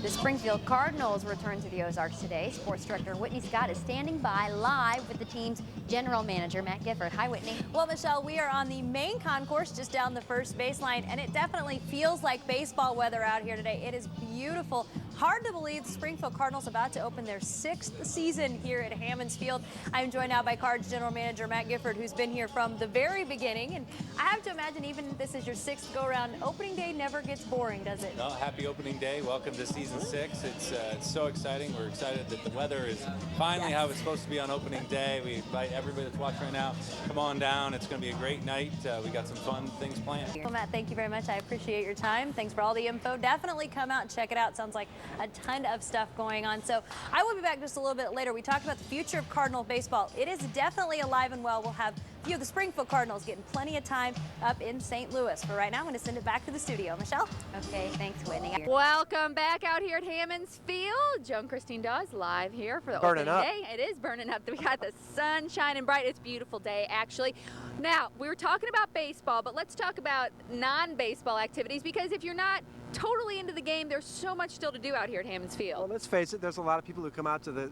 The Springfield Cardinals return to the Ozarks today. Sports Director Whitney Scott is standing by live with the team's general manager, Matt Gifford. Hi, Whitney. Well, Michelle, we are on the main concourse just down the first baseline, and it definitely feels like baseball weather out here today. It is beautiful. Hard to believe the Springfield Cardinals about to open their 6th season here at Hammons Field. I'm joined now by Cards general manager Matt Gifford, who's been here from the very beginning. And I have to imagine, even if this is your 6th go-around, opening day never gets boring, does it? No, happy opening day. Welcome to season 6. It's so exciting. We're excited that the weather is finally how it's supposed to be on opening day. We invite everybody that's watching right now, come on down. It's going to be a great night. We got some fun things planned. Well, Matt, thank you very much. I appreciate your time. Thanks for all the info. Definitely come out and check it out. Sounds like a ton of stuff going on. So I will be back just a little bit later. We talked about the future of Cardinal baseball. It is definitely alive and well. We'll have a few of the Springfield Cardinals getting plenty of time up in St. Louis. For right now, I'm going to send it back to the studio. Michelle? Okay, thanks, Whitney. Welcome back out here at Hammons Field. Joan Christine Dawes live here for the opening day. It is burning up. We got the sun shining bright. It's a beautiful day, actually. Now, we were talking about baseball, but let's talk about non-baseball activities, because if you're not totally into the game, there's so much still to do out here at Hammons Field. Well, let's face it, there's a lot of people who come out to the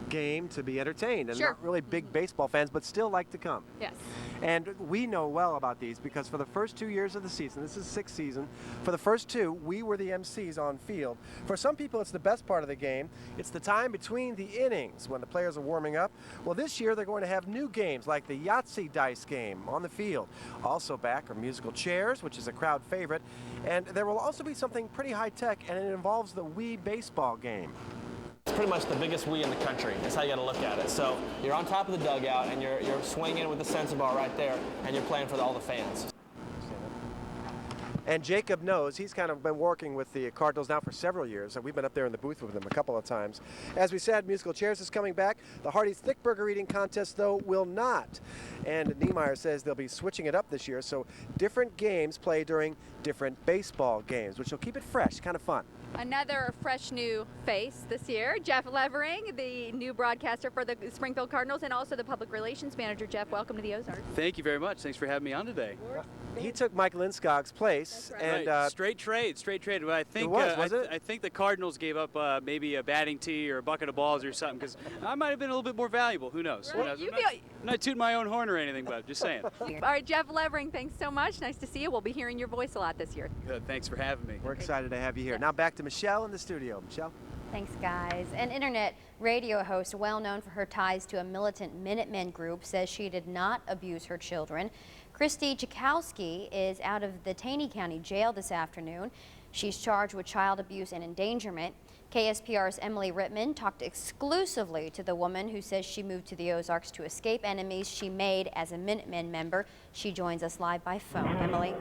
game to be entertained and Sure. not really big baseball fans, but still like to come. Yes. And we know well about these because for the first 2 years of the season, this is 6th season, for the first 2, we were the MCs on field. For some people, it's the best part of the game. It's the time between the innings when the players are warming up. Well, this year they're going to have new games like the Yahtzee dice game on the field. Also back are musical chairs, which is a crowd favorite. And there will also be something pretty high-tech, and it involves the Wii baseball game. It's pretty much the biggest Wii in the country. That's how you got to look at it. So you're on top of the dugout, and you're swinging with the sensor ball right there, and you're playing for all the fans. And Jacob knows. He's kind of been working with the Cardinals now for several years. We've been up there in the booth with him a couple of times. As we said, musical chairs is coming back. The Hardee's Thick Burger Eating Contest, though, will not. And Niemeyer says they'll be switching it up this year, so different games play during different baseball games, which will keep it fresh, kind of fun. Another fresh new face this year, Jeff Levering, the new broadcaster for the Springfield Cardinals, and also the public relations manager. Jeff, welcome to the Ozarks. Thank you very much. Thanks for having me on today. He took Mike Linskog's place. Right. And right. Straight trade. Well, I think was it? I think the Cardinals gave up maybe a batting tee or a bucket of balls or something, because I might have been a little bit more valuable. Who knows? Right. I'm not tooting my own horn or anything, but just saying. All right, Jeff Levering, thanks so much. Nice to see you. We'll be hearing your voice a lot this year. Good. Thanks for having me. We're excited to have you here. Now back to Michelle in the studio. Michelle? Thanks, guys. An internet radio host well known for her ties to a militant Minutemen group says she did not abuse her children. Christy Chakowski is out of the Taney County Jail this afternoon. She's charged with child abuse and endangerment. KSPR's Emily Rittman talked exclusively to the woman who says she moved to the Ozarks to escape enemies she made as a Minutemen member. She joins us live by phone. Emily?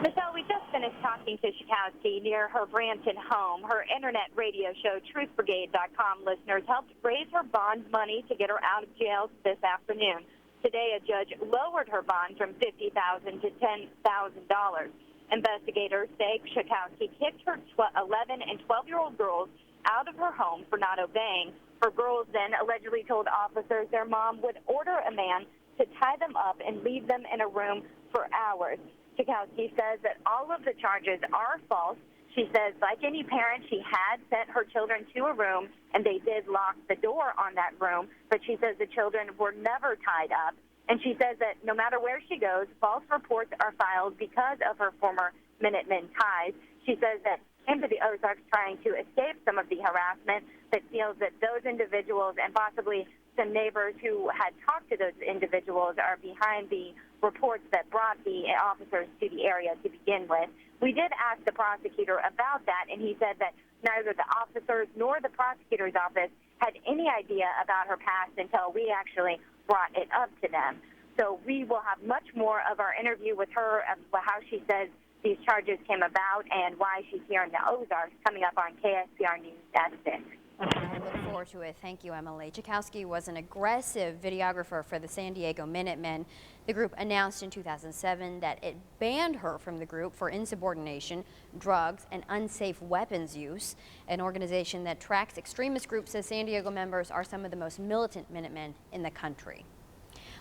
Michelle, we just finished talking to Chakowski near her Branton home. Her internet radio show, TruthBrigade.com listeners, helped raise her bond money to get her out of jail this afternoon. Today, a judge lowered her bond from $50,000 to $10,000. Investigators say Chakowski kicked her 11 and 12-year-old girls out of her home for not obeying. Her girls then allegedly told officers their mom would order a man to tie them up and leave them in a room for hours. Chakowski says that all of the charges are false. She says, like any parent, she had sent her children to a room, and they did lock the door on that room, but she says the children were never tied up. And she says that no matter where she goes, false reports are filed because of her former Minutemen ties. She says that she came to the Ozarks trying to escape some of the harassment, but feels that those individuals and possibly some neighbors who had talked to those individuals are behind the reports that brought the officers to the area to begin with. We did ask the prosecutor about that, and he said that neither the officers nor the prosecutor's office had any idea about her past until we actually brought it up to them. So we will have much more of our interview with her of how she says these charges came about and why she's here in the Ozarks coming up on KSPR News at 6. I look forward to it. Thank you, Emily. Chakowski was an aggressive videographer for the San Diego Minutemen. The group announced in 2007 that it banned her from the group for insubordination, drugs, and unsafe weapons use. An organization that tracks extremist groups says San Diego members are some of the most militant Minutemen in the country.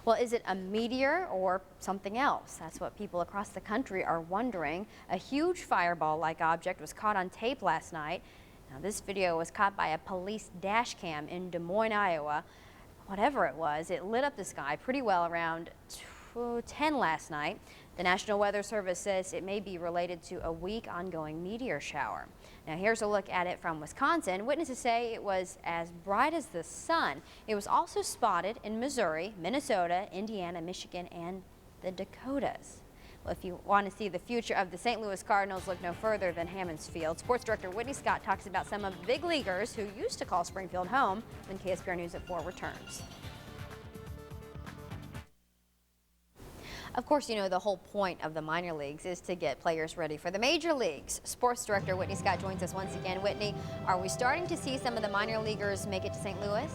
Well, is it a meteor or something else? That's what people across the country are wondering. A huge fireball-like object was caught on tape last night. Now, this video was caught by a police dash cam in Des Moines, Iowa. Whatever it was, it lit up the sky pretty well around 10 last night. The National Weather Service says it may be related to a weak ongoing meteor shower. Now here's a look at it from Wisconsin. Witnesses say it was as bright as the sun. It was also spotted in Missouri, Minnesota, Indiana, Michigan, and the Dakotas. Well, if you want to see the future of the St. Louis Cardinals, look no further than Hammons Field. Sports director Whitney Scott talks about some of the big leaguers who used to call Springfield home when KSPR News at 4 returns. Of course, you know the whole point of the minor leagues is to get players ready for the major leagues. Sports director Whitney Scott joins us once again. Whitney, are we starting to see some of the minor leaguers make it to St. Louis?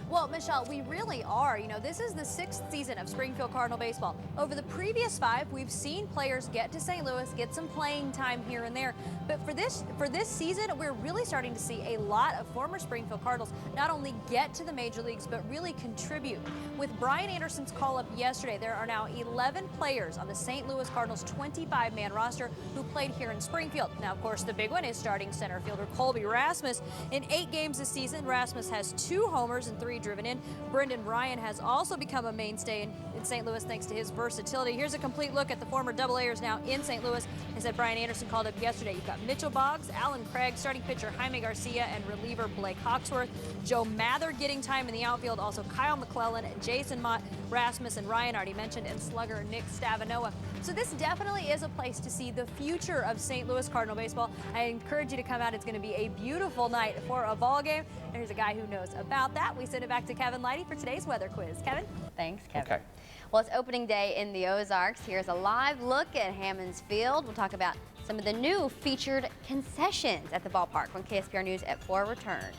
Well, Michelle, we really are. You know, this is the 6th season of Springfield Cardinal baseball. Over the previous 5, we've seen players get to St. Louis, get some playing time here and there. But for this season, we're really starting to see a lot of former Springfield Cardinals not only get to the major leagues, but really contribute. With Brian Anderson's call-up yesterday, there are now 11 players on the St. Louis Cardinals 25-man roster who played here in Springfield. Now, of course, the big one is starting center fielder Colby Rasmus. In 8 games this season, Rasmus has 2 homers and 3 driven in. Brendan Ryan has also become a mainstay in St. Louis thanks to his versatility. Here's a complete look at the former Double-A'ers now in St. Louis. As said, Brian Anderson called up yesterday. You've got Mitchell Boggs, Alan Craig, starting pitcher Jaime Garcia, and reliever Blake Hawksworth. Joe Mather getting time in the outfield. Also Kyle McClellan, Jason Mott, Rasmus, and Ryan already mentioned, and slugger Nick Stavanoa. So this definitely is a place to see the future of St. Louis Cardinal baseball. I encourage you to come out. It's going to be a beautiful night for a ball game. And here's a guy who knows about that. We send it back to Kevin Lighty for today's weather quiz. Kevin? Thanks, Kevin. Okay. Well, it's opening day in the Ozarks. Here's a live look at Hammons Field. We'll talk about some of the new featured concessions at the ballpark when KSPR News at 4 returns.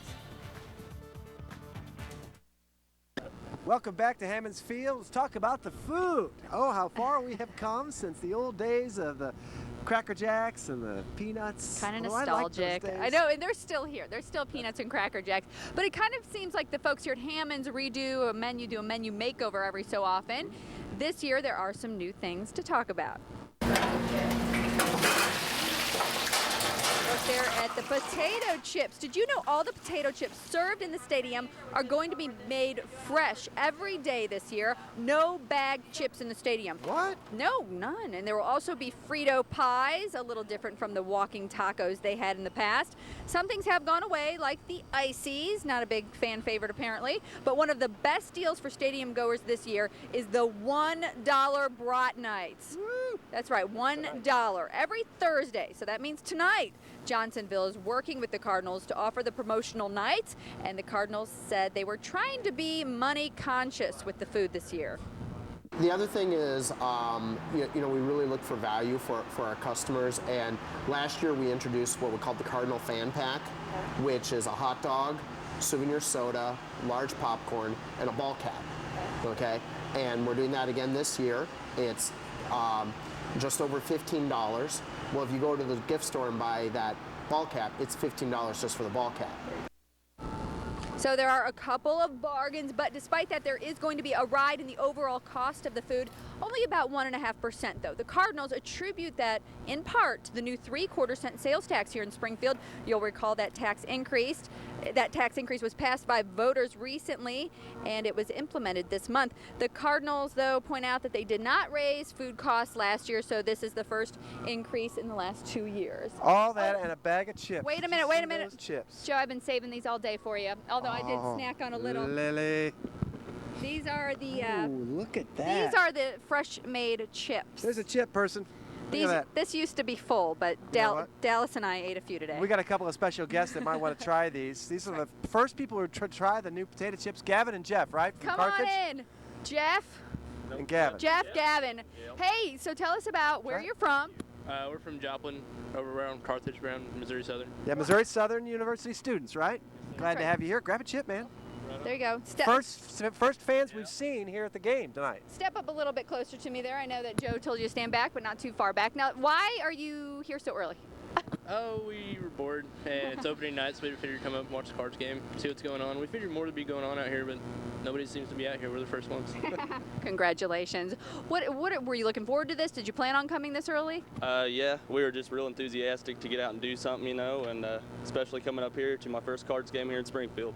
Welcome back to Hammons Field. Let's talk about the food. Oh, how far we have come since the old days of the Cracker Jacks and the peanuts. Kind of Oh, I like those nostalgic. days. I know, and they're still here. There's still peanuts and Cracker Jacks. But it kind of seems like the folks here at Hammons do a menu makeover every so often. This year, there are some new things to talk about. Look there at the potato chips. Did you know all the potato chips served in the stadium are going to be made fresh every day this year? No bagged chips in the stadium. What? No, none. And there will also be Frito pies, a little different from the walking tacos they had in the past. Some things have gone away, like the ices, not a big fan favorite apparently. But one of the best deals for stadium goers this year is the $1 brat nights. Woo. That's right, $1 every Thursday. So that means tonight. Johnsonville is working with the Cardinals to offer the promotional nights, and the Cardinals said they were trying to be money conscious with the food this year. The other thing is, we really look for value for our customers, and last year we introduced what we called the Cardinal Fan Pack, which is a hot dog, souvenir soda, large popcorn, and a ball cap, okay? And we're doing that again this year. It's just over $15. Well, if you go to the gift store and buy that ball cap, it's $15 just for the ball cap. So there are a couple of bargains, but despite that, there is going to be a ride in the overall cost of the food, only about 1.5% though. The Cardinals attribute that in part to the new 3/4-cent sales tax here in Springfield. You'll recall that tax increase was passed by voters recently, and it was implemented this month. The Cardinals, though, point out that they did not raise food costs last year, so this is the first increase in the last 2 years. All that and a bag of chips. Wait a Did minute, you wait see a minute. those chips? Joe, I've been saving these all day for you, although I did snack on a little. Lily. These are the Ooh, look at that. these are the fresh-made chips. There's a chip person. Look at that. This used to be full, but You know what? Dallas and I ate a few today. We got a couple of special guests that might want to try these. These are the first people who try the new potato chips. Gavin and Jeff, right? From Come Carthage? on in, Jeff. And Gavin. Gavin. Hey, so tell us about where you're from. We're from Joplin, over around Carthage, around Missouri Southern. Yeah, Missouri Southern University students, right? Glad to right. have you here. Grab a chip, man. There you go. First fans we've seen here at the game tonight. Step up a little bit closer to me there. I know that Joe told you to stand back, but not too far back. Now, why are you here so early? Oh, we were bored, and it's opening night, so we figured come up and watch the Cards game, see what's going on. We figured more to be going on out here, but nobody seems to be out here. We're the first ones. Congratulations. What were you looking forward to this? Did you plan on coming this early? Yeah, we were just real enthusiastic to get out and do something, you know, and especially coming up here to my first Cards game here in Springfield.